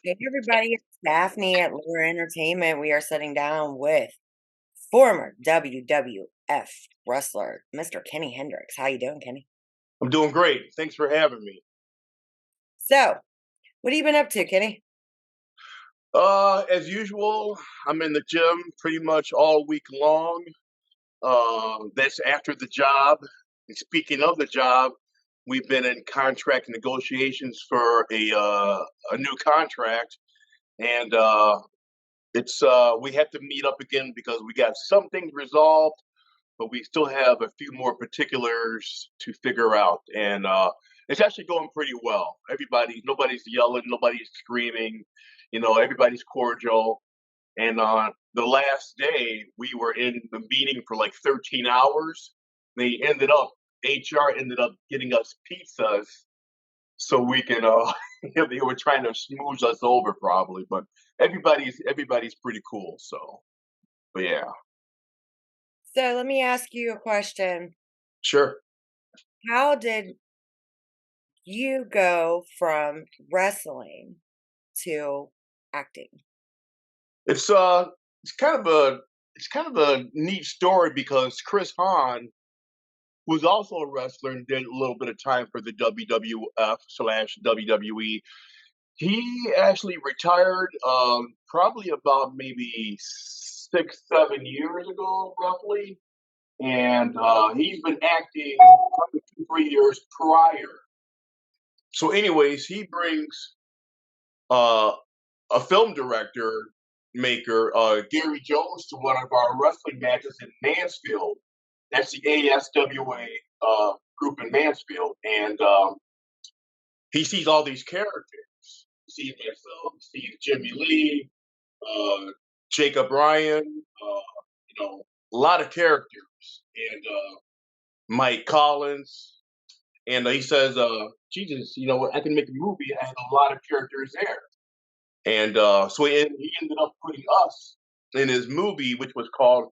Hey everybody, it's Daphne at Lower Entertainment. We are sitting down with former WWF wrestler, Mr. Kenny Hendrix. How you doing, Kenny? I'm doing great. Thanks for having me. So, what have you been up to, Kenny? As usual, I'm in the gym pretty much all week long. That's after the job. And speaking of the job, we've been in contract negotiations for a new contract, and it's we have to meet up again because we got some things resolved, but we still have a few more particulars to figure out. And it's actually going pretty well. Nobody's yelling, nobody's screaming. Everybody's cordial. And the last day, we were in the meeting for like 13 hours. They ended up, HR ended up getting us pizzas so we can. They were trying to smooth us over probably, but everybody's pretty cool. So, but yeah, So, let me ask you a question. sure. How did you go from wrestling to acting? It's uh it's kind of a neat story because Chris Hahn, who's also a wrestler and did a little bit of time for the WWF slash WWE, he actually retired probably about maybe 6, 7 years ago, roughly. And he's been acting probably 2, 3 years prior. So, anyways, he brings uh, a film director maker, Gary Jones, to one of our wrestling matches in Mansfield. That's the ASWA group in Mansfield. And he sees all these characters. He sees myself, he sees Jimmy Lee, Jacob Ryan, a lot of characters. And Mike Collins. And he says, Jesus, I can make a movie. I have a lot of characters there. And so he ended up putting us in his movie, which was called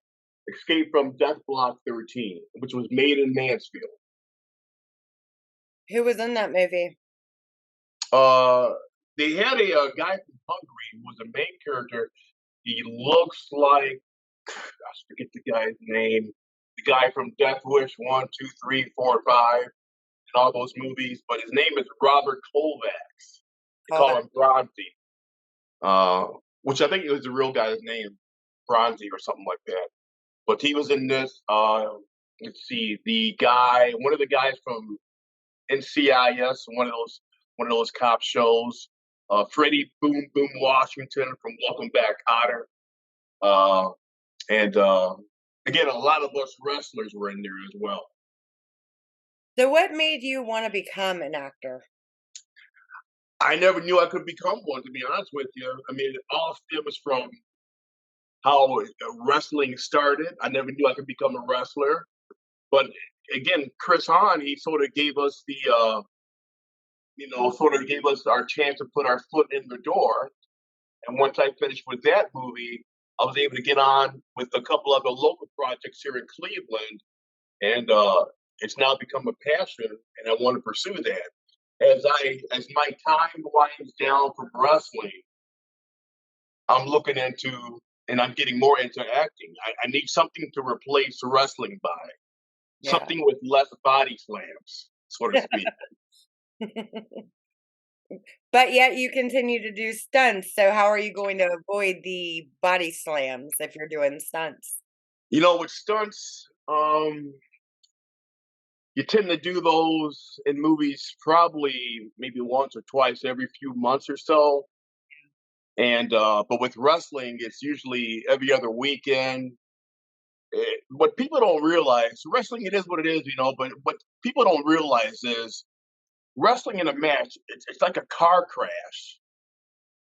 Escape from Death Block 13, which was made in Mansfield. Who was in that movie? Uh, they had a guy from Hungary who was the main character. He looks like, I forget the guy's name, the guy from Death Wish 1, 2, 3, 4, 5, and all those movies, but his name is Robert Kovacs. They Call call that. him Bronzy, uh, which I think was the real guy's name, Bronzy or something like that. But he was in this. Let's see, one of the guys from NCIS, one of those cop shows. Freddie Boom Boom Washington from Welcome Back, Otter. Uh, and again, a lot of us wrestlers were in there as well. So, what made you want to become an actor? I never knew I could become one, to be honest with you. I mean, it all stems from how wrestling started. I never knew I could become a wrestler. But again, Chris Hahn, he sort of gave us our chance to put our foot in the door. And once I finished with that movie, I was able to get on with a couple other local projects here in Cleveland, and it's now become a passion, and I want to pursue that. As my time winds down from wrestling, I'm looking into and I'm getting more into acting. I need something to replace wrestling by, Yeah. something with less body slams, so to speak. But yet you continue to do stunts. So how are you going to avoid the body slams if you're doing stunts? With stunts, you tend to do those in movies probably maybe once or twice every few months or so. And but with wrestling, it's usually every other weekend. What people don't realize, wrestling it is what it is, But what people don't realize is wrestling in a match. It's like a car crash.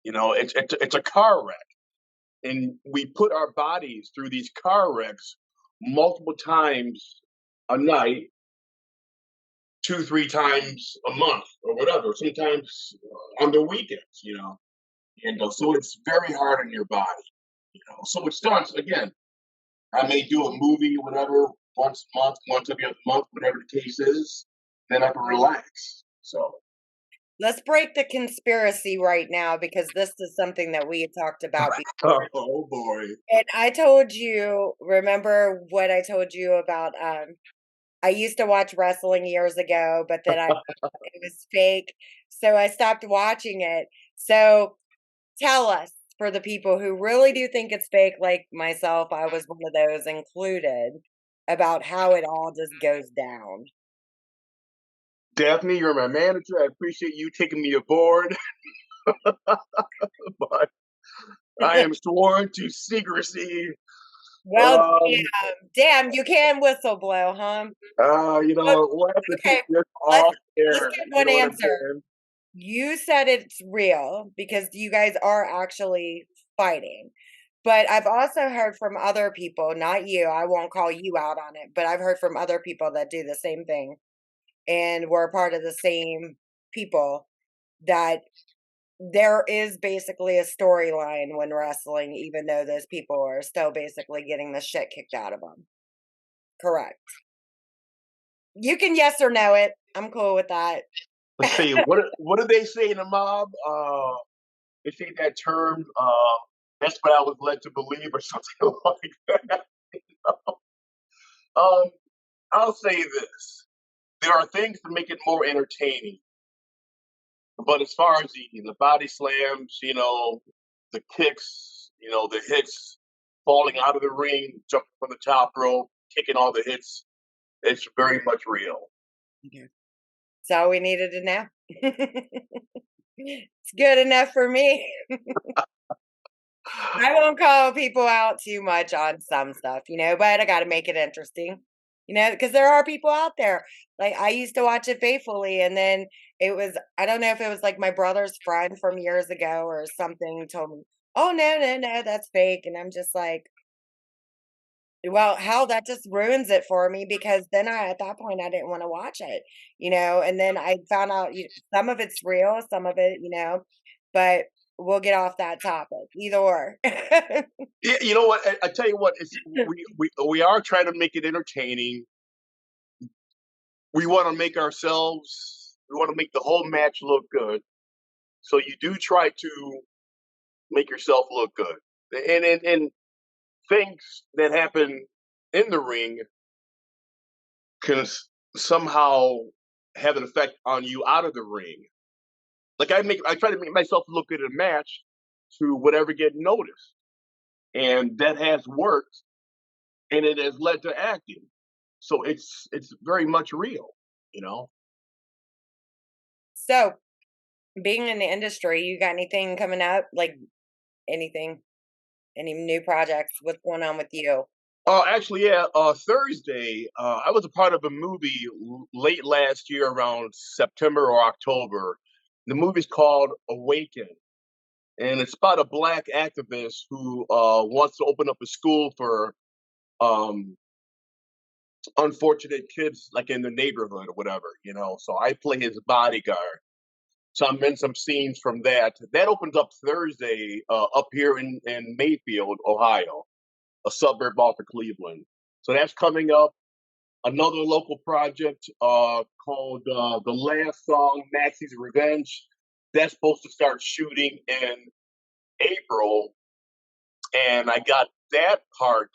It's a car wreck, and we put our bodies through these car wrecks multiple times a night, 2, 3 times a month, or whatever. Sometimes on the weekends. And so it's very hard on your body. So it starts again. I may do a movie, whatever, once a month, once every other month, whatever the case is. Then I can relax. So let's break the conspiracy right now because this is something that we had talked about before. Oh boy. And I told you, remember what I told you about I used to watch wrestling years ago, but then I it was fake. So I stopped watching it. So tell us, for the people who really do think it's fake, like myself, I was one of those included, about how it all just goes down. Daphne, you're my manager. I appreciate you taking me aboard, but I am sworn to secrecy. Well, Um, damn, you can whistle blow, huh? But we'll have to take okay, this let's off let's air. get You one know what I'm answer. saying? You said it's real because you guys are actually fighting. But I've also heard from other people, not you, I won't call you out on it, but I've heard from other people that do the same thing and we're part of the same people that there is basically a storyline when wrestling, even though those people are still basically getting the shit kicked out of them. Correct. You can yes or no it. I'm cool with that. Let's see. What do they say in the mob? They say that term. That's what I was led to believe, or something like that. Um, I'll say this: there are things to make it more entertaining, but as far as the body slams, the kicks, the hits, falling out of the ring, jumping from the top rope, taking all the hits, it's very much real. Okay. That's all we needed to know. It's good enough for me. I won't call people out too much on some stuff, but I got to make it interesting, because there are people out there. Like I used to watch it faithfully, and then I don't know if it was like my brother's friend from years ago or something told me, oh, no, no, no, that's fake. And I'm just like, well, hell, that just ruins it for me because then at that point, I didn't want to watch it, and then I found out some of it's real, some of it, but we'll get off that topic, either or. Yeah, you know what? I tell you what, we are trying to make it entertaining. We want to make ourselves. We want to make the whole match look good. So you do try to make yourself look good, and things that happen in the ring can somehow have an effect on you out of the ring. Like I try to make myself look good in a match to whatever get noticed, and that has worked, and it has led to acting. So it's very much real, you know. So, being in the industry, you got anything coming up? Like anything? Any new projects? What's going on with you? Oh, actually, yeah. Thursday, I was a part of a movie late last year, around September or October. The movie's called Awaken, and it's about a black activist who wants to open up a school for um, unfortunate kids, like in the neighborhood or whatever. So I play his bodyguard. So I'm in some scenes from that. That opens up Thursday up here in Mayfield, Ohio, a suburb off of Cleveland. So that's coming up. Another local project called The Last Song, Maxie's Revenge. That's supposed to start shooting in April. And I got that part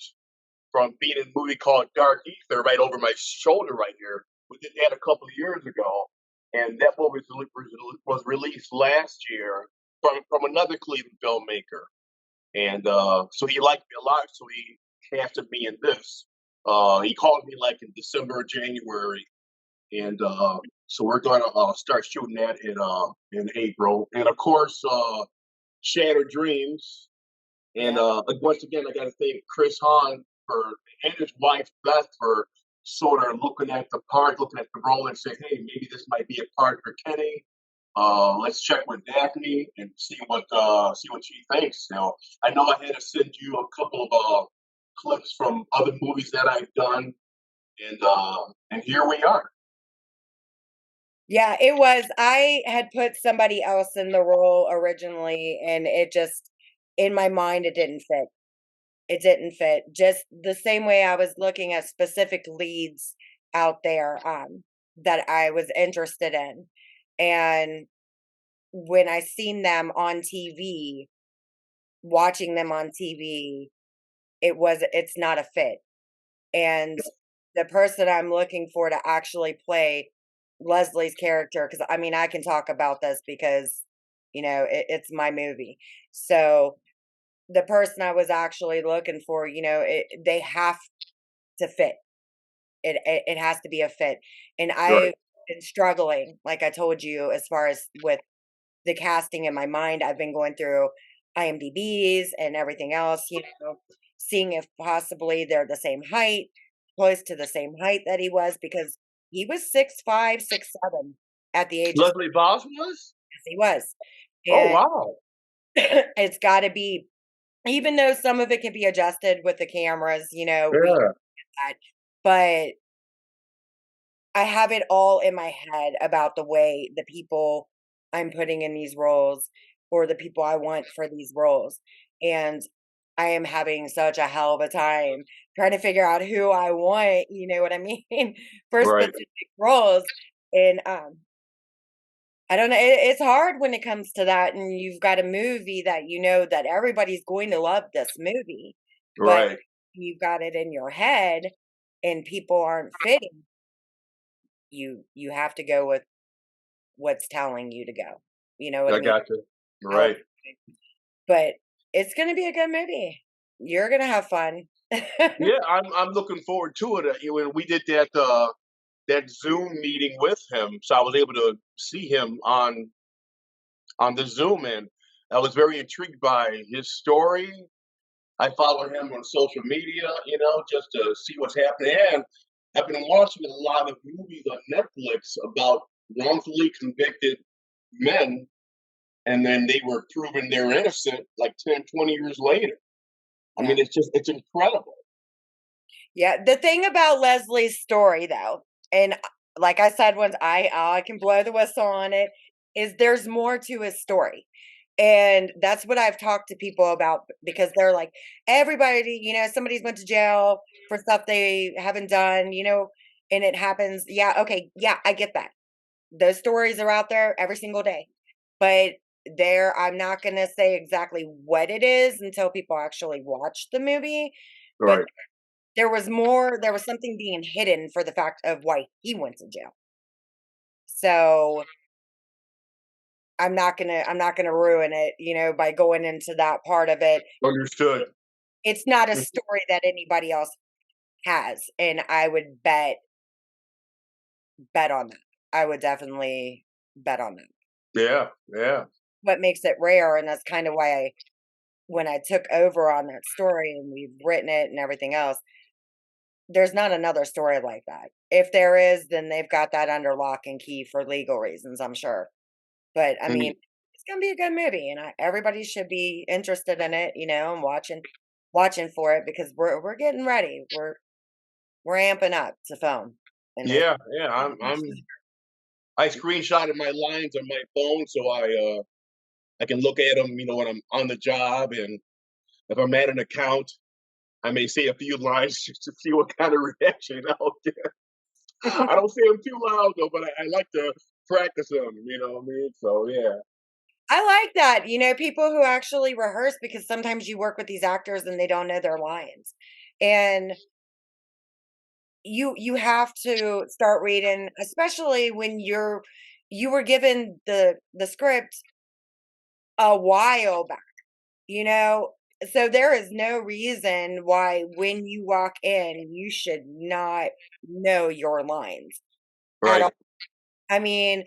from being in a movie called Dark Ether right over my shoulder right here. We did that a couple of years ago. And that movie was released last year from another Cleveland filmmaker. And so he liked me a lot, so he casted me in this. He called me like in December or January, and so we're going to start shooting that in April. And of course, Shattered Dreams. And Yeah. once again, I got to thank Chris Hahn for and his wife Beth for sort of looking at the part, looking at the role, and saying, "Hey, maybe this might be a part for Kenny. Let's check with Daphne and see what she thinks." Now, I know I had to send you a couple of clips from other movies that I've done, and here we are. Yeah, it was. I had put somebody else in the role originally, and it just, in my mind, it didn't fit. It didn't fit. Just the same way I was looking at specific leads out there that I was interested in. And when I seen them on TV, watching them on TV, it's not a fit. And the person I'm looking for to actually play Leslie's character, because I mean, I can talk about this because, it's my movie. So the person I was actually looking for, they have to fit. It has to be a fit. And Right. I've been struggling, like I told you, as far as with the casting in my mind. I've been going through IMDb's and everything else, seeing if possibly they're the same height, close to the same height that he was, because he was 6'5", 6'7" at the age of 6, Leslie Boss was? he was. Oh, And wow. it's got to be, even though some of it can be adjusted with the cameras, we Yeah. that, but I have it all in my head about the way the people I'm putting in these roles or the people I want for these roles. And I am having such a hell of a time trying to figure out who I want, you know what I mean, for Right. specific roles. And I don't know, it's hard when it comes to that. And you've got a movie that you know that everybody's going to love this movie, but Right. you've got it in your head and people aren't fitting. You have to go with what's telling you to go. You know what I I mean? got you. Out Right. but it's gonna be a good movie. You're gonna have fun. Yeah, I'm looking forward to it. When we did that Zoom meeting with him, so I was able to see him on the Zoom, and I was very intrigued by his story. I follow him on social media, just to see what's happening. And I've been watching a lot of movies on Netflix about wrongfully convicted men, and then they were proven they're innocent like 10, 20 years later. I Yeah. mean, it's incredible. Yeah, the thing about Leslie's story though, and like I said once, I can blow the whistle on it, is there's more to his story. And that's what I've talked to people about because they're like, everybody, somebody's went to jail for stuff they haven't done, and it happens. Yeah, okay, yeah, I get that. Those stories are out there every single day. But I'm not going to say exactly what it is until people actually watch the movie, but Right. there was something being hidden for the fact of why he went to jail. So, I'm not going to ruin it, by going into that part of it. Understood. It's not a story that anybody else has, and I would bet on that. I would definitely bet on that. Yeah, yeah. What makes it rare, and that's kind of why when I took over on that story and we've written it and everything else, there's not another story like that. If there is, then they've got that under lock and key for legal reasons, I'm sure. But I mean, Mhm. it's gonna be a good movie, and everybody should be interested in it, and watching for it because we're getting ready. We're amping up to film, and it's Yeah, yeah. I screenshotted my lines on my phone so I can look at them, when I'm on the job, and if I'm at an account, I may say a few lines just to see what kind of reaction I'll get. I don't say them too loud though, but I like to practice them. You know what I mean? So yeah. I like that. People who actually rehearse because sometimes you work with these actors and they don't know their lines, and you have to start reading, especially when you were given the script a while back, you know? So there is no reason why when you walk in, you should not know your lines at all. Right. I mean,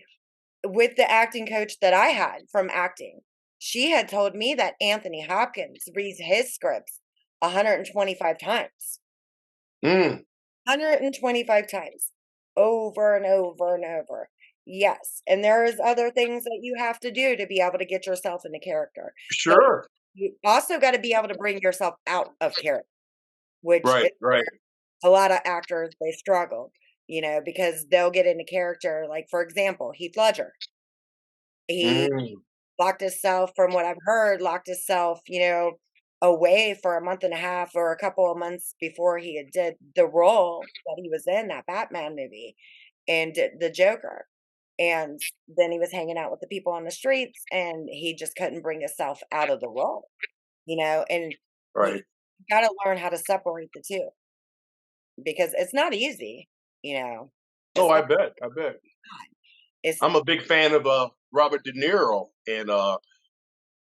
with the acting coach that I had from acting, she had told me that Anthony Hopkins reads his scripts 125 times. Mm, 125 times over and over and over. Yes, and there is other things that you have to do to be able to get yourself into character. But sure. you also gotta be able to bring yourself out of character, which Right. is Right. a lot of actors, they struggle, because they'll get into character, like, for example, Heath Ledger. He Mm, locked himself from what I've heard, locked himself, away for a month and a half or a couple of months before he had did the role that he was in, that Batman movie, and did the Joker. and then he was hanging out with the people on the streets, and he just couldn't bring himself out of the role, and you Right. gotta learn how to separate the 2 because it's not easy, you know? Oh, It's I not bet. I bet. it's I'm a big fan of Robert De Niro, and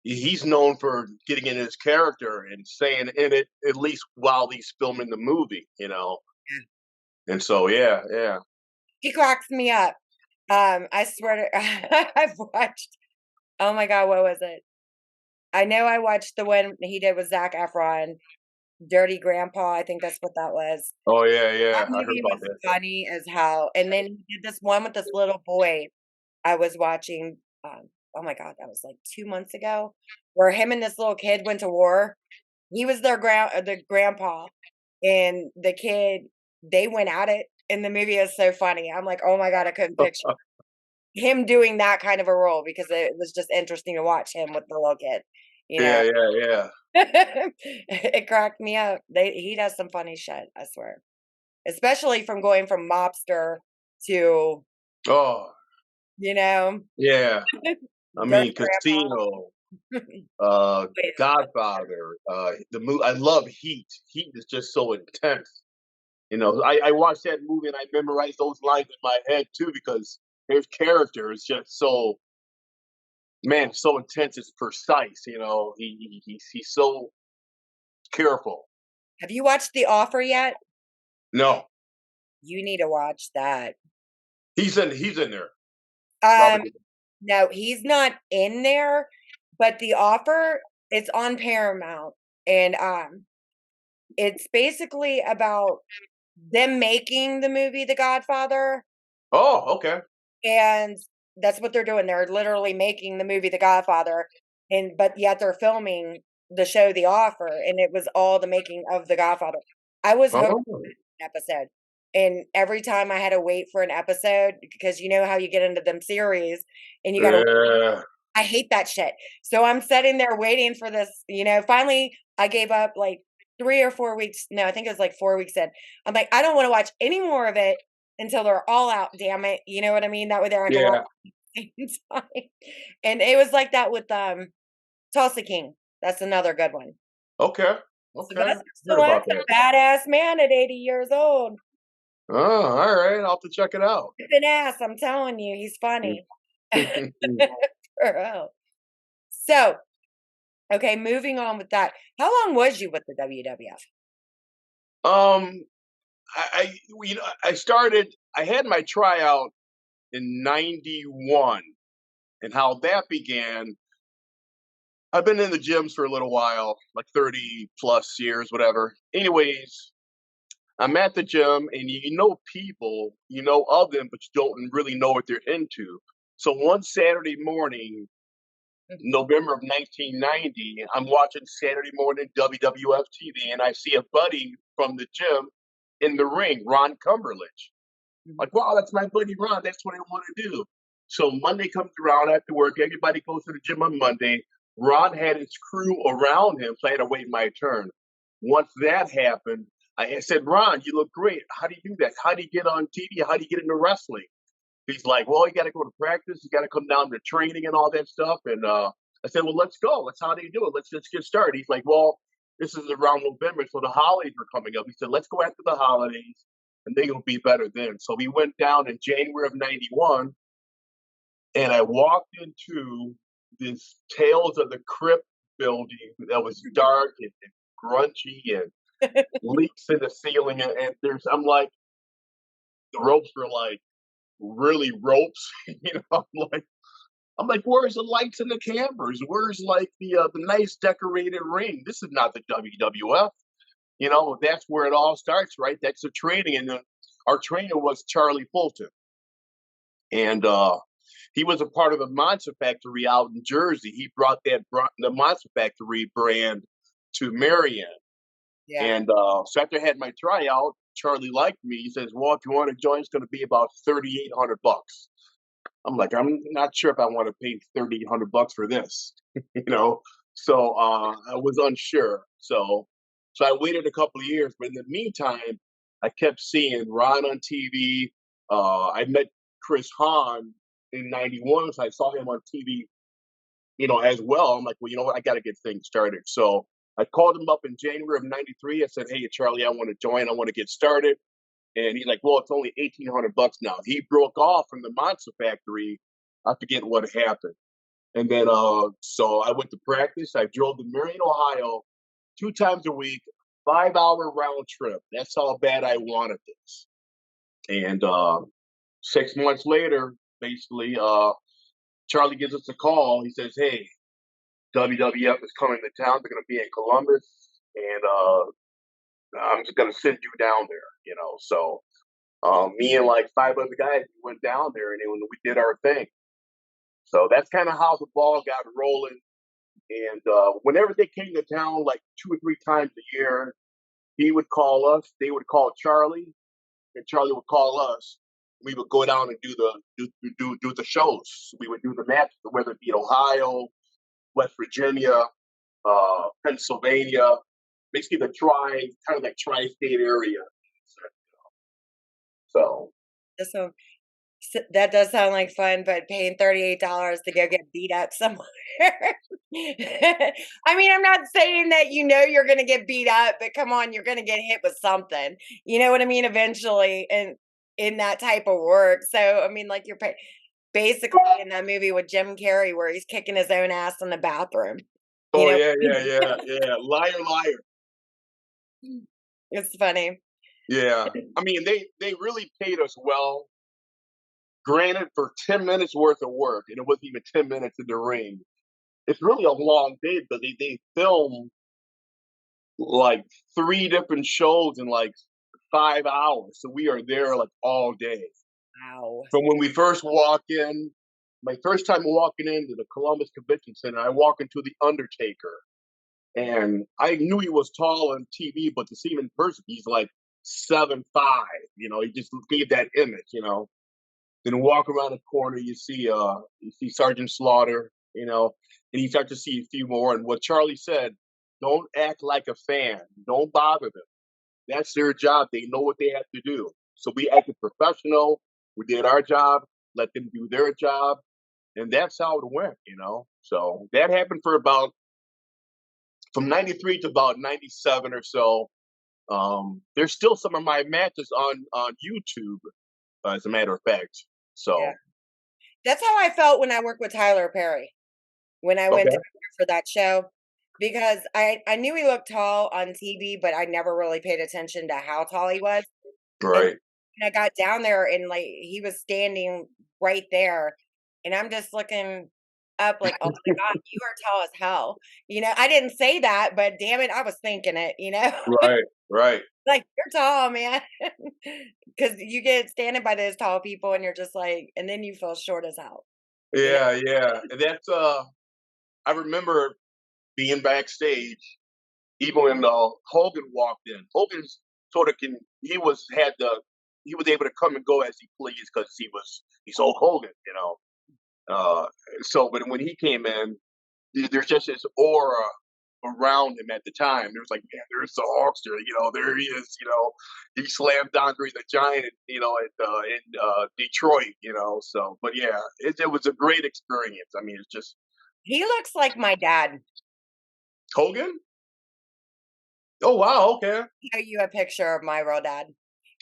he's known for getting in his character and staying in it at least while he's filming the movie, you know. yeah. And so, yeah, yeah. He cracks me up. I swear to I've watched oh my god, what was it? I know I watched the one he did with Zac Efron, Dirty Grandpa, I think that's what that was. Oh, yeah, That yeah. I heard movie about was that. funny as hell, and then he did this one with this little boy I was watching, oh my god, that was, like, 2 months ago, where him and this little kid went to war. He was the grandpa, and the kid, they went at it, and the movie is so funny. I'm like, "Oh my god," I couldn't picture him doing that kind of a role because it was just interesting to watch him with the little kid, you know? Yeah, yeah, yeah. It cracked me up. He does some funny shit, I swear. Especially from going from mobster to, Oh, you know, yeah. I dirty mean, grandpa. Casino, Wait, Godfather, the movie. I love Heat. Heat is just so intense. You know, I watched that movie and I memorized those lines in my head too because his character is just so man, so intense. It's precise. You know, he's so careful. have you watched The Offer yet? No, You need to watch that. he's in there. Um, Robert. no, he's not in there, but The Offer, it's on Paramount, and, it's basically about them making the movie The Godfather, Oh, okay. and that's what they're doing. They're literally making the movie The Godfather, and but yet they're filming the show The Offer, and it was all the making of The Godfather. I was hooked Oh, on an episode, and every time I had to wait for an episode because you know how you get into them series and you gotta yeah. I hate that shit. So I'm sitting there waiting for this, finally I gave up like 3 or 4 weeks. No, I think it was like 4 weeks in. I'm like, I don't want to watch any more of it until they're all out, damn it. You know what I mean? That way there I can watch Yeah. at the same time. And it was like that with Tulsa King. That's another good one. Okay. Okay. Sylvester Heard Stallone's about that. a badass man at 80 years old. Oh, all right. I'll have to check it out. An ass, I'm telling you, he's funny. For real. So, okay, moving on with that. How long was you with the WWF? um, you know, I started. I had my tryout in '91, and how that began. I've been in the gyms for a little while, like 30 plus years, whatever. Anyways, I'm at the gym and you know people, you know of them, but you don't really know what they're into. So one Saturday morning, Mhm. November of 1990, I'm watching Saturday morning WWF TV and I see a buddy from the gym in the ring, Ron Cumberledge. Mhm. Like, wow, that's my buddy Ron. That's what I want to do. So Monday comes around after work. Everybody goes to the gym on Monday. Ron had his crew around him, so I had to wait my turn. Once that happened, I said, Ron, you look great. How do you do that? How do you get on TV? How do you get into wrestling? He's like, well, you got to go to practice. You got to come down to training and all that stuff. And I said, well, let's go. Let's how do you do it? Let's just get started. He's like, well, this is around November, so the holidays are coming up. He said, let's go after the holidays, and then it'll be better then. So we went down in January of '91, and I walked into this Tales of the Crypt building that was dark and grungy and leaks in the ceiling. And there's, I'm like, the ropes were like really ropes. I'm like, where's the lights and the cameras? Where's like the nice decorated ring? This is not the WWF. You know, that's where it all starts, right? That's the training, and our trainer was Charlie Fulton, and he was a part of the Monster Factory out in Jersey. He brought the Monster Factory brand to Marion, Yeah. and so after I had my tryout, Charlie liked me. He says, "Well, if you want to join, it's going to be about $3,800." I'm like, I'm not sure if I want to pay $3,800 for this, you know. So I was unsure. So I waited a couple of years, but in the meantime, I kept seeing Ron on TV. I met Chris Hahn in '91, so I saw him on TV, as well. I'm like, well, you know what? I got to get things started. So I called him up in January of '93. I said, hey, Charlie, I want to join. I want to get started. And he's like, well, it's only $1,800 now. He broke off from the Monster Factory. I forget what happened. And then, so I went to practice. I drove to Marion, Ohio, 2 times a week, 5-hour round trip. That's how bad I wanted this. And 6 months later, basically, Charlie gives us a call. He says, "Hey, WWF is coming to town. They're going to be in Columbus, and I'm just going to send you down there." So me and like 5 other guys went down there, and then we did our thing. So that's kind of how the ball got rolling. And whenever they came to town, like 2 or 3 times a year, he would call us. They would call Charlie, and Charlie would call us. We would go down and do the shows. We would do the matches, whether it be Ohio, West Virginia, Pennsylvania, basically the kind of like tri-state area. So So that does sound like fun, but paying $38 to go get beat up somewhere. I mean, I'm not saying that you're gonna get beat up, but come on, you're gonna get hit with something. You know what I mean? Eventually, and in that type of work. So I mean, like basically in that movie with Jim Carrey where he's kicking his own ass in the bathroom. You oh know, yeah, yeah, yeah, yeah. Liar, liar. it's funny. Yeah. I mean, they really paid us well. Granted, for 10 minutes worth of work, and it wasn't even 10 minutes in the ring. It's really a long day, but they film like 3 different shows in like 5 hours. So we are there like all day. Wow. From when we first walk in, my first time walking into the Columbus Convention Center, I walk into the Undertaker. And I knew he was tall on TV, but to see him in person, he's like 7'5". He just gave that image. Then walk around the corner, you see Sergeant Slaughter, and you start to see a few more. And what Charlie said, don't act like a fan. Don't bother them. That's their job. They know what they have to do. So we acted professional. We did our job, let them do their job, and that's how it went. So that happened for about from '93 to about '97 or so. There's still some of my matches on YouTube, as a matter of fact. Yeah. So That's how I felt when I worked with Tyler Perry, when I went okay, down there for that show, because I knew he looked tall on TV, but I never really paid attention to how tall he was. And right, when I got down there and like he was standing right there, and I'm just looking up like, oh my God, you are tall as hell. I didn't say that, but damn it, I was thinking it. right, right. Like, you're tall, man. Because you get standing by those tall people and you're just like, and then you feel short as hell. You know? Yeah, yeah. And that's I remember being backstage, even when Hogan walked in. Hogan's sort of he was able to come and go as he pleased because he's Hulk Hogan. Uh, but when he came in, there's just this aura around him at the time. There was like, man, there's the Hulkster. There he is. He slammed Andre the Giant. In Detroit. So, but yeah, it was a great experience. I mean, it's just He looks like my dad. Hogan. Oh wow, okay. Show you a picture of my real dad.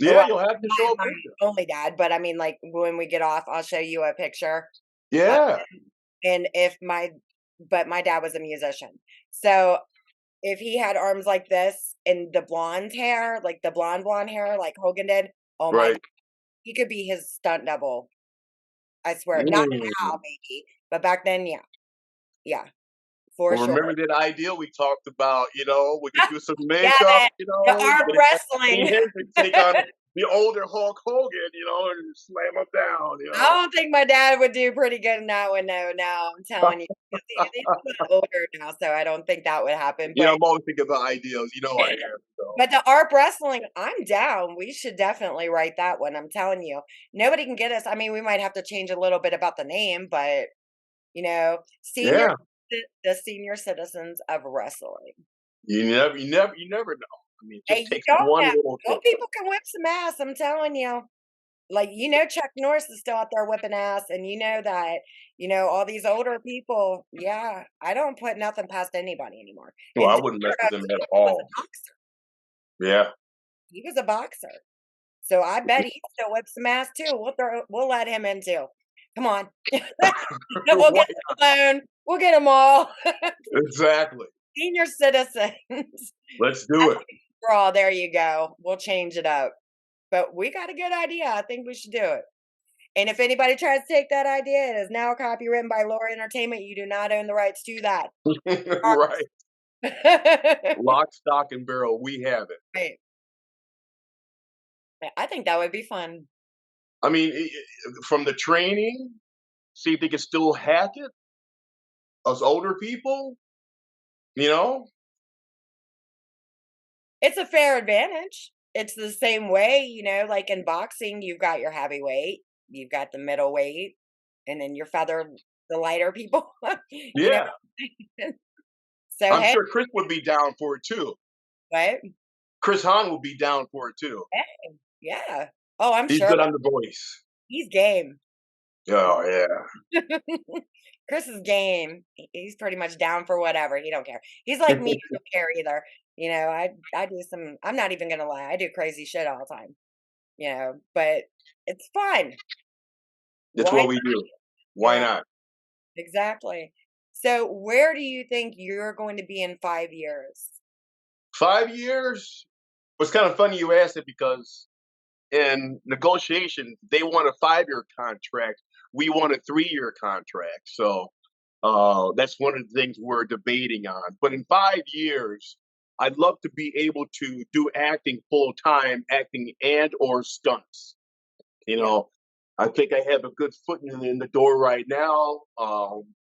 Yeah, Well, you'll have to my show a my picture. only dad, but I mean, like, when we get off, I'll show you a picture. Uh, Yeah, and if my but my dad was a musician. So, if he had arms like this and the blonde hair, like the blonde hair like Hogan did, oh my, right. he could be his stunt double. I swear. Not Mm. now, maybe, but back then, yeah. Yeah, for Well, sure. remember that ideal we talked about? We could do some Yeah, makeup. the You arm could have wrestling. Hendrix take on the older Hulk Hogan. And slam him down. I don't think my dad would do pretty good in that one, no, I'm telling you. 'Cause he's a little older now, so I don't think that would happen, I'm always thinking about ideals. I am. So but the arm wrestling, I'm down. We should definitely write that one, I'm telling you. Nobody can get us. I mean, we might have to change a little bit about the name, but, yeah, the senior citizens of wrestling. you never know. I mean, it Hey, just you takes don't one know. little Old thing. people can whip some ass, I'm telling you. Like, Chuck Norris is still out there whipping ass, and you know that, all these older people, yeah, I don't put nothing past anybody anymore. Well, And I Dave wouldn't mess with them at was a all. boxer. Yeah. He was a boxer. So I bet he still whips some ass too. We'll let him in too. Come on. We'll get Right. him alone. We'll get them all. Exactly. Senior citizens. Let's do it. For all, there you go. We'll change it up. But we got a good idea. I think we should do it. And if anybody tries to take that idea, it is now copywritten by Laura Entertainment. You do not own the rights to that. Right. Lock, stock, and barrel. We have it. Right. I think that would be fun. I mean, from the training, see if they can still hack it. Us older people, you know. It's a fair advantage. It's the same way, like in boxing, you've got your heavyweight, you've got the middleweight, and then your the lighter people. you know. Yeah, So I'm hey, sure Chris would be down for it too. right? Chris Hahn would be down for it too. Hey, yeah. Oh, I'm He's sure good on the voice. he's game. Oh yeah. Chris is game. He's pretty much down for whatever. He don't care. He's like me. I don't care either. I do some. I'm not even gonna lie. I do crazy shit all the time. But it's fun. That's Why? what we do. Why Yeah, not? exactly. So, where do you think you're going to be in 5 years? 5 years. It's kind of funny you asked it because in negotiations they want a 5 year contract. We want a 3 year contract. So that's one of the things we're debating on. But in 5 years, I'd love to be able to do acting full time, acting and or stunts. You Yeah, know, I think I have a good foot in the door right now.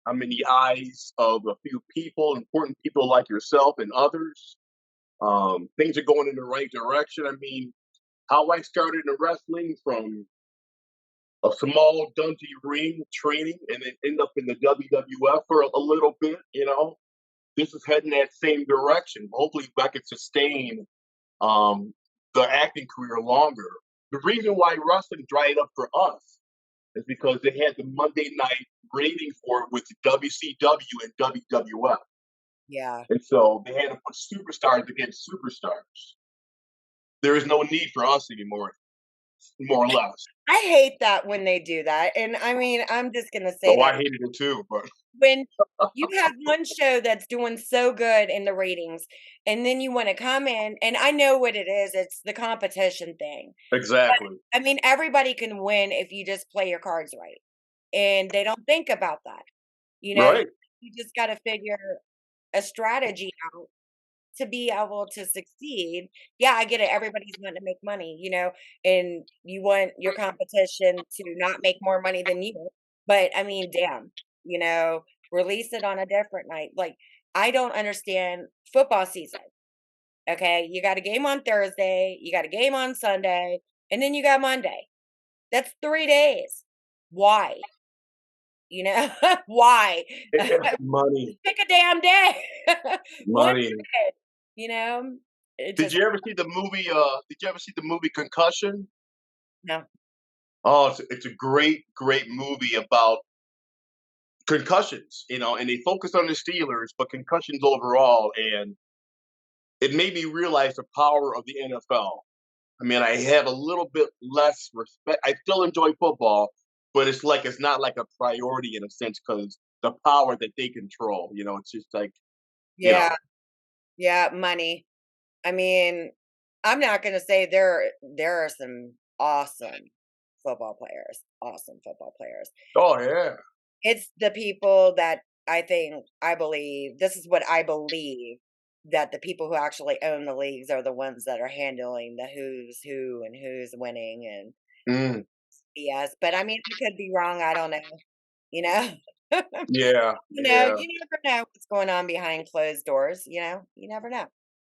I'm in the eyes of a few people, important people like yourself and others. Things are going in the right direction. I mean, how I started in wrestling from a small dungy ring training and then end up in the WWF for a little bit, this is heading that same direction. Hopefully I can sustain um, the acting career longer. The reason why wrestling dried up for us is because they had the Monday night rating for it with WCW and WWF. yeah. And so they had to put superstars against superstars. There is no need for us anymore, more or less. I hate that when they do that. And I mean, I'm just gonna say Oh, that I hated it too, but when you have one show that's doing so good in the ratings, and then you want to come in, and I know what it is. It's the competition thing. exactly. I mean, everybody can win if you just play your cards right. And they don't think about that. You know, you, Right. you just got to figure a strategy out to be able to succeed. Yeah, I get it. Everybody's wanting to make money, and you want your competition to not make more money than you. But I mean, damn, release it on a different night. Like, I don't understand football season. Okay. You got a game on Thursday, you got a game on Sunday, and then you got Monday. That's 3 days. Why? Why? Money, Pick a damn day. One money. day, you know? It Did just you ever see the movie? Did you ever see the movie Concussion? no. Oh, it's a great, great movie about concussions. And they focus on the Steelers, but concussions overall, and it made me realize the power of the NFL. I mean, I have a little bit less respect. I still enjoy football, but it's not like a priority in a sense because the power that they control. It's just like you Yeah, know. yeah, money. I mean, I'm not gonna say there are some awesome football players. Oh yeah, It's the people that I believe this is what I believe, that the people who actually own the leagues are the ones that are handling the who's who and who's winning and mm, BS. But I mean, I could be wrong. I don't know. You know, yeah, yeah. you never know what's going on behind closed doors. You never know.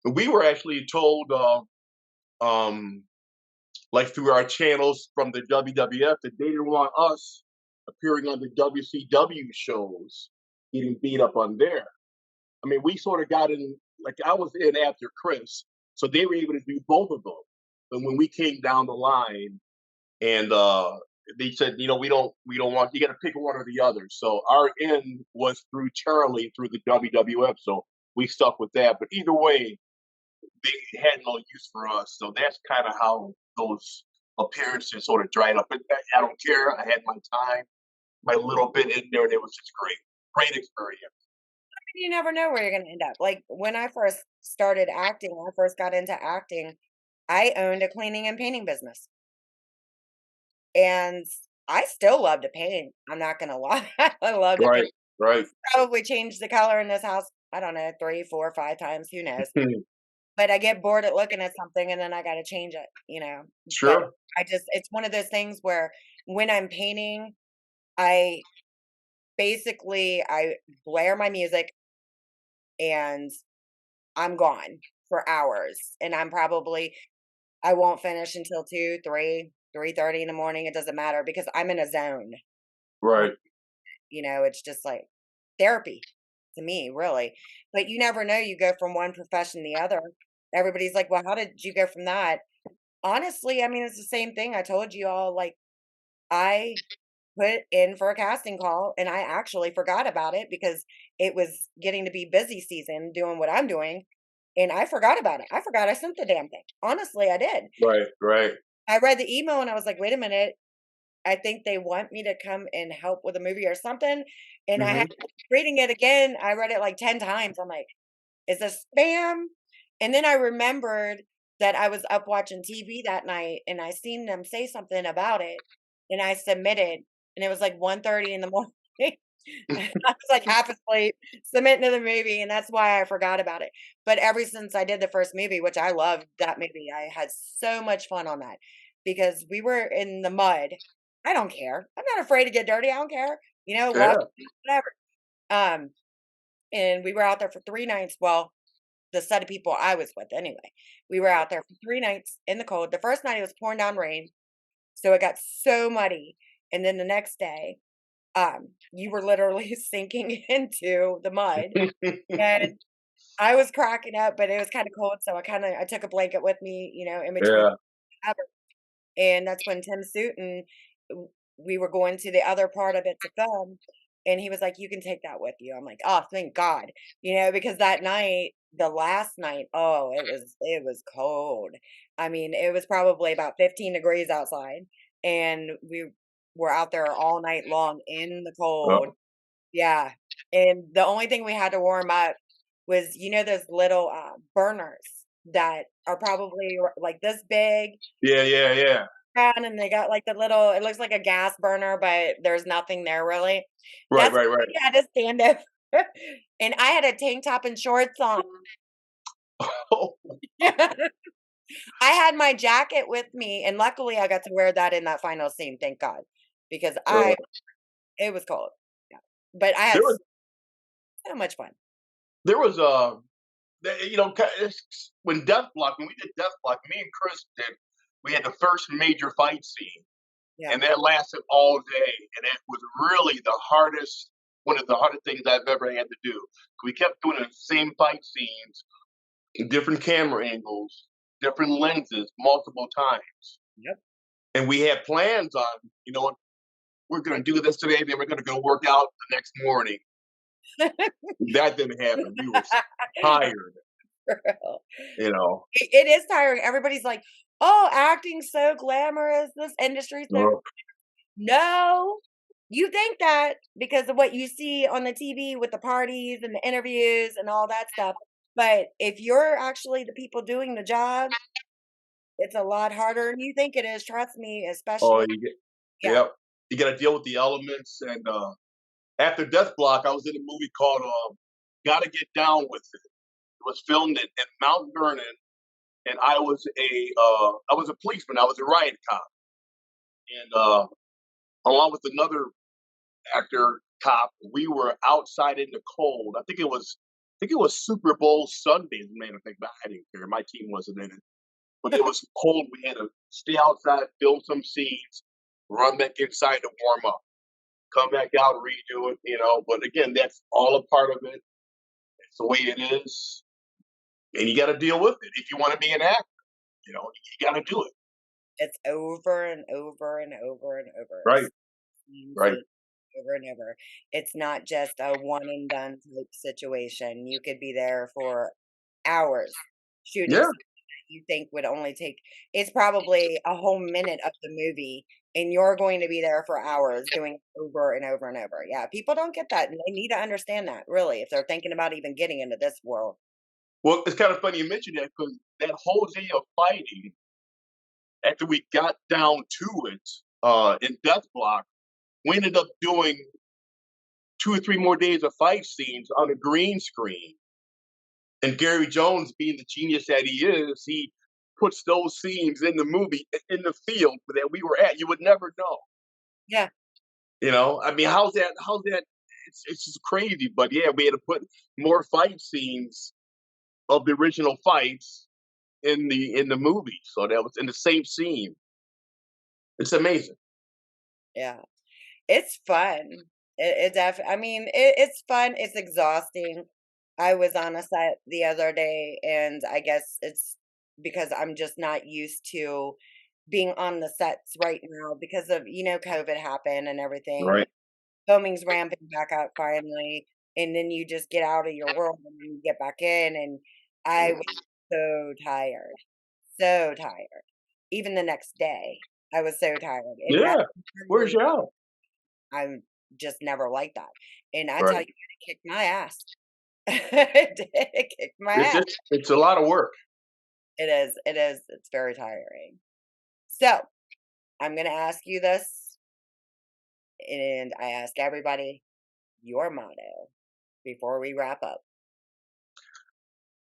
We were actually told, um, like through our channels from the WWF, that they didn't want us appearing on the WCW shows, getting beat up on there. I mean, we sort of got in, like I was in after Chris, so they were able to do both of them. And when we came down the line, and they said, we don't want, you got to pick one or the other. So our end was through Charlie through the WWF, so we stuck with that. But either way, they had no use for us. So that's kind of how those appearances sort of dried up. But I don't care. I had my time, my little bit in there, and it was just great, great experience. You never know where you're gonna end up. Like, when I first started acting, when I first got into acting, I owned a cleaning and painting business, and I still love to paint, I'm not gonna lie. I love to paint. Right, right. Probably changed the color in this house, I don't know, 3, 4, 5 times, who knows? But I get bored at looking at something and then I gotta change it, you know? But Sure. I just it's one of those things where when I'm painting, I I blare my music and I'm gone for hours, and I won't finish until 2, 3, 3:30 in the morning, it doesn't matter because I'm in a zone. When Right. it's just like therapy to me, really. But you never know, you go from one profession to the other. Everybody's like, "Well, how did you go from that?" Honestly, I mean, it's the same thing I told you all, like, I put in for a casting call and I actually forgot about it because it was getting to be busy season doing what I'm doing, and I forgot about it. I forgot I sent the damn thing. Honestly, I did. Right, right. I read the email and I was like, "Wait a minute, I think they want me to come and help with a movie or something." And I had Mhm. reading it again, I read it like 10 times. I'm like, "Is this spam?" And then I remembered that I was up watching TV that night and I seen them say something about it and I submitted and it was like 1:30 in the morning. I was like half asleep submitting to the movie and that's why I forgot about it. But ever since I did the first movie, which I loved that movie, I had so much fun on that because we were in the mud. I don't care. I'm not afraid to get dirty. I don't care. Walk, Yeah. whatever. Um, and we were out there for 3 nights. Well, the set of people I was with anyway. We were out there for 3 nights in the cold. The first night it was pouring down rain, so it got so muddy, and then the next day, you were literally sinking into the mud, and I was cracking up, but it was kinda cold, so I took a blanket with me, in between Yeah. and that's when Tim Sutton we were going to the other part of it to film, and he was like, "You can take that with you." I'm like, "Oh, thank God." Because that night, the last night, oh, it was cold. I mean, it was probably about 15 degrees outside, and we were out there all night long in the cold. Oh. Yeah, and the only thing we had to warm up was, those little, burners that are probably like this big Yeah, yeah, yeah. around and they got like the little it looks like a gas burner, but there's nothing there really. Right, That's right, what right. we had to stand up. And I had a tank top and shorts on. I had my jacket with me, and luckily I got to wear that in that final scene, thank God, because Uh, it was cold. Yeah. But I there had was so much fun. there was, when Death Block, when we did Death Block, me and Chris did, we had the first major fight scene, Yeah. and that lasted all day, and it was really one of the hardest things I've ever had to do. We kept doing the same fight scenes, different camera angles, different lenses, multiple times, Yep. and we had plans on, what, we're going to do this today, then we're going to go work out the next morning. That didn't happen. We were tired, you know. It is tiring. Everybody's like, "Oh, acting's so glamorous. This industry's so." Uh, No, you think that because of what you see on the TV with the parties and the interviews and all that stuff. But if you're actually the people doing the job, it's a lot harder than you think it is. Trust me, oh, especially. Yeah. yep. You got to deal with the elements. And after Death Block, I was in a movie called "Got to Get Down with It." It was filmed in Mount Vernon, and I was a policeman. I was a riot cop, and along with another actor cop, we were outside in the cold. I think it was Super Bowl Sunday, as a matter of fact. But I didn't care. My team wasn't in it, but it was cold. We had to stay outside, film some scenes, run back inside to warm up, come back out, redo it. But again, that's all a part of it. It's the way it is, and you got to deal with it if you want to be an actor. You got to do it. It's over and over and over and over. Right, Same right. scene over and over. It's not just a one and done type situation. You could be there for hours shooting Yeah, something that you think would only take it's probably a whole minute of the movie, and you're going to be there for hours doing it over and over and over. Yeah, people don't get that, and they need to understand that, really, if they're thinking about even getting into this world. well, it's kind of funny you mentioned that because that whole day of fighting, after we got down to it, in Death Block, we ended up doing 2 or 3 more days of fight scenes on a green screen. And Gary Jones, being the genius that he is, he puts those scenes in the movie, in the field that we were at. You would never know. Yeah, You know, I mean, how's that it's just crazy, but yeah, we had to put more fight scenes of the original fights in the movie, so that was in the same scene. It's amazing. yeah. It's fun. I mean, it's fun, it's exhausting. I was on a set the other day, and I guess it's because I'm just not used to being on the sets right now because of, COVID happened and everything. Right. Filming's ramping back up finally, and then you just get out of your world and then you get back in, and I was so tired, so tired. Even the next day, I was so tired, and that Yeah. Where's normally your out? I'm just never like that, and I tell Right. you, it kicked my ass. It did, it kicked my ass. It's a lot of work. It's very tiring. So, I'm gonna ask you this, and I ask everybody your motto before we wrap up.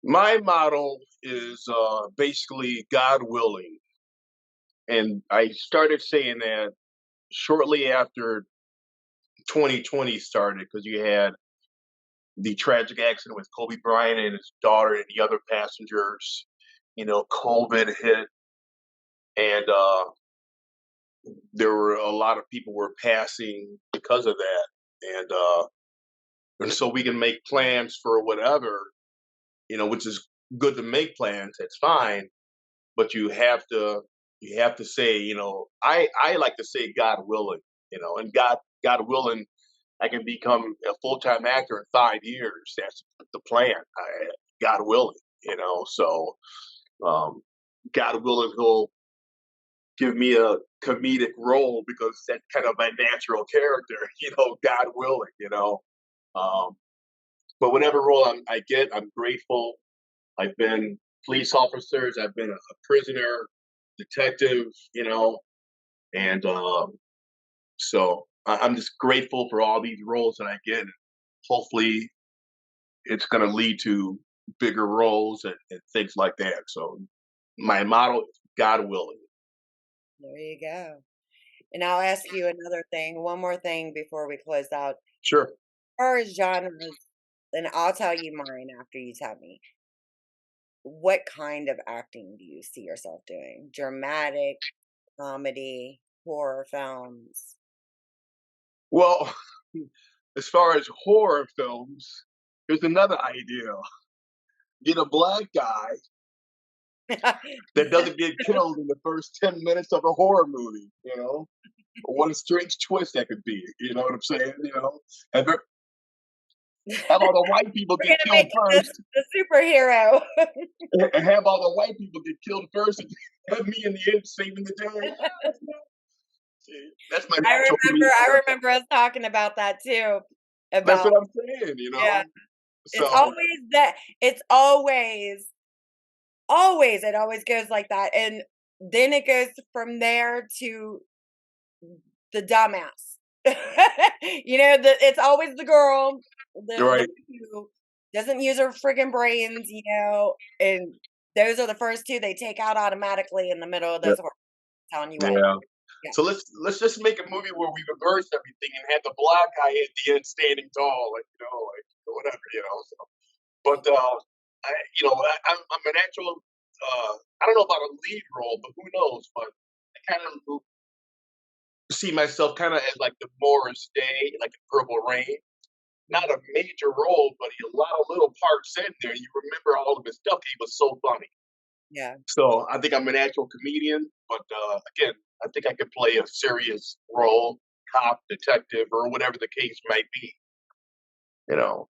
My model is, basically God willing, and I started saying that shortly after 2020 started because you had the tragic accident with Kobe Bryant and his daughter and the other passengers. You know, COVID hit, and there were a lot of people were passing because of that, and so we can make plans for whatever, you know, which is good to make plans. That's fine, but you have to say, you know, I like to say God willing, you know, and God willing, I can become a full time actor in 5 years. That's the plan. God willing, you know. So um, God willing, He'll give me a comedic role because that's kind of my natural character, you know. God willing, you know. Um, but whatever role I get, I'm grateful. I've been police officers. I've been a prisoner, detective, you know, and so I'm just grateful for all these roles that I get. Hopefully, it's going to lead to bigger roles and things like that. So my motto is God willing. There you go. And I'll ask you another thing, one more thing before we close out. Sure. As far as genres, and I'll tell you mine after you tell me. What kind of acting do you see yourself doing? Dramatic, comedy, horror films? Well, as far as horror films, here's another idea. Get a black guy that doesn't get killed in the first 10 minutes of a horror movie, you know? What a strange twist that could be, you know what I'm saying? You know? And have all the white people We're get gonna killed make him first, the superhero. and have all the white people get killed first, and have me in the end saving the day. See, that's my natural comedic I character. remember us talking about that too. That's About what I'm saying, you yeah, know? it's So, always that. It's always. It always goes like that, and then it goes from there to the dumbass. It's always the girl, the right. one who doesn't use her friggin' brains, and those are the first 2 they take out automatically in the middle of Yeah. those horror telling you what. Yeah. Yeah. So let's just make a movie where we reverse everything and have the black guy at the end standing tall, like you know, like whatever, you know. So, but I, you know, I'm a natural. I don't know about a lead role, but who knows? But I kind of see myself kind of as like the Morris Day, like in Purple Rain. Not a major role, but a lot of little parts in there. You remember all of his stuff. He was so funny. Yeah. So I think I'm a natural comedian, but again, I think I could play a serious role, cop, detective, or whatever the case might be. You know.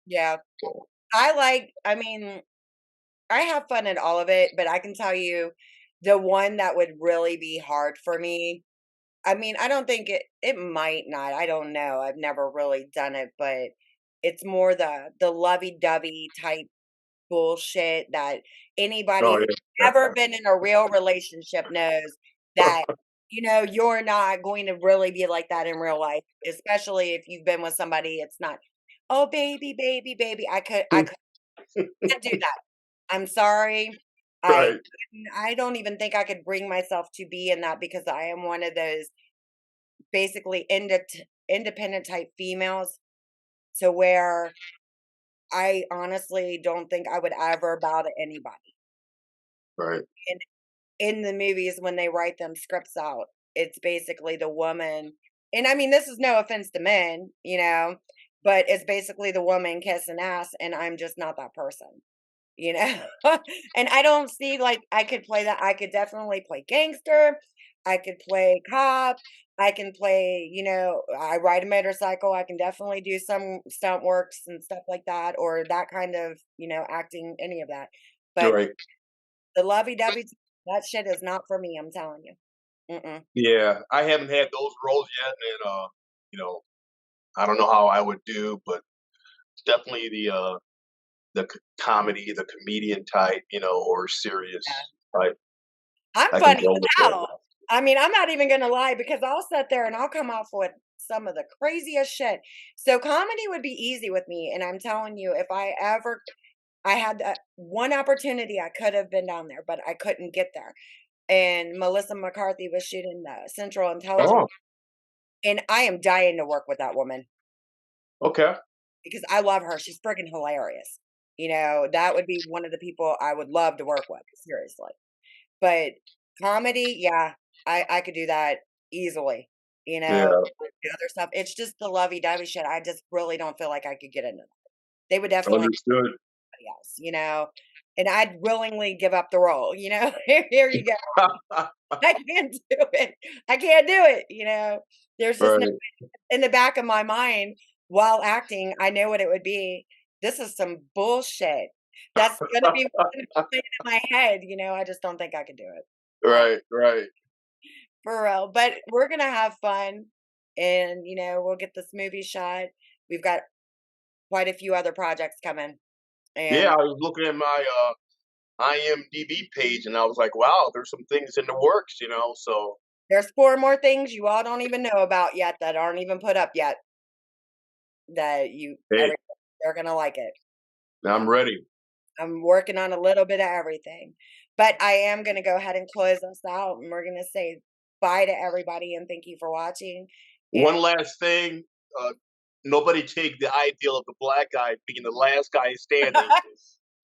Yeah. So, I mean, I have fun in all of it, but I can tell you the one that would really be hard for me. I mean, I don't think it might not. I don't know. I've never really done it, but it's more the lovey-dovey type bullshit that anybody oh who's yeah, ever been in a real relationship knows that, you're not going to really be like that in real life, especially if you've been with somebody. It's not, "Oh, baby, baby, baby." Can't do that. I'm sorry. I right, I don't even think I could bring myself to be in that because I am one of those basically independent type females to where I honestly don't think I would ever bow to anybody. right, And in the movies, when they write them scripts out, it's basically the woman, and I mean, this is no offense to men, but it's basically the woman kissing ass, and I'm just not that person. You know? And I don't see, like, I could play that. I could definitely play gangster. I could play cop. I can play, I ride a motorcycle. I can definitely do some stunt works and stuff like that, or that kind of, acting, any of that. you're But right. the lovey-dovey, that shit is not for me, I'm telling you. Mm-mm. Yeah, I haven't had those roles yet, and you know, I don't know how I would do, but it's definitely the comedy, the comedian type, or Yeah. serious type. I'm I can funny go with as that. hell. I mean, I'm not even gonna lie because I'll sit there and I'll come off with some of the craziest shit. So comedy would be easy with me, and I'm telling you, if I had that one opportunity, I could have been down there, but I couldn't get there. And Melissa McCarthy was shooting the Central Intelligence, Oh, and I am dying to work with that woman okay. because I love her. She's freaking hilarious. That would be one of the people I would love to work with, seriously. But comedy, yeah, I could do that easily. Yeah, The other stuff, it's just the lovey-dovey shit. I just really don't feel like I could get into that. They would definitely understood. somebody else. And I'd willingly give up the role. Here you go. I can't do it. I can't do it. There's just no Right. in the back of my mind while acting, I know what it would be. This is some bullshit. That's gonna be what's gonna be playing in my head. I just don't think I could do it. Uh, Right, right. for real. But we're gonna have fun and we'll get this movie shot. We've got quite a few other projects coming. Yeah, And I was looking at my IMDb page and I was like, wow, there's some things in the works, so there's 4 more things you all don't even know about yet that aren't even put up yet that hey, they're gonna like it. I'm ready. I'm working on a little bit of everything. But I am gonna go ahead and close us out, and we're gonna say bye to everybody and thank you for watching. And One last thing, uh, nobody take the ideal of the black guy being the last guy standing in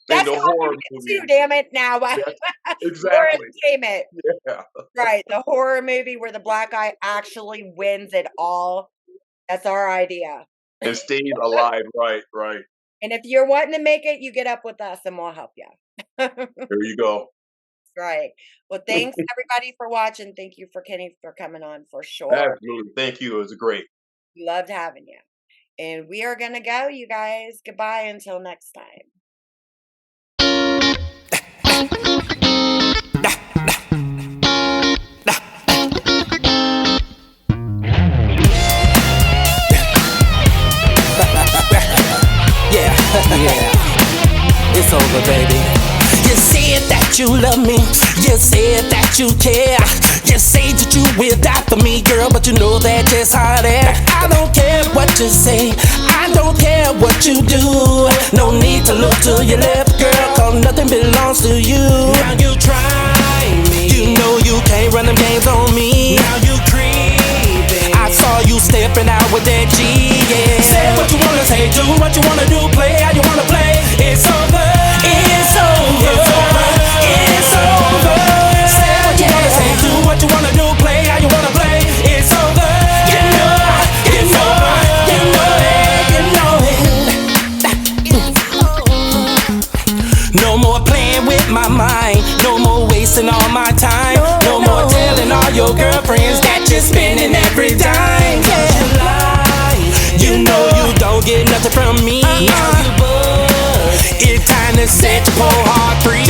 that's the horror comedy too, movies. damn it, now Yeah, more exactly. entertainment. Yeah. Right, the horror movie where the black guy actually wins it all. That's our idea. And stayed alive. Right, right. And if you're wanting to make it, you get up with us and we'll help you. There you go. Right. Well, thanks everybody for watching. Thank you for Kenny for coming on for sure. Absolutely. Thank you. It was great. Loved having you. And we are gonna go, you guys. Goodbye until next time. Yeah, yeah, it's over, baby. You said that you love me, you said that you care, you say that you will die for me, girl, but you know that just hot air. I don't care what you say, I don't care what you do. No need to look to your left, girl, cause nothing belongs to you. Now you try me, you know you can't run them games on me. Now you creeping, I saw you stepping out with that G, yeah. Say what you wanna say, do what you wanna do, play how you wanna play. It's over, it's over, it's over. Say what you wanna say, do what you wanna do, play how you wanna play. It's over, you know it, you know it, you know it, you know it. No more playing with my mind. your girlfriends that you're spending every dime. You know you don't get nothing from me. It's time to set your poor heart free.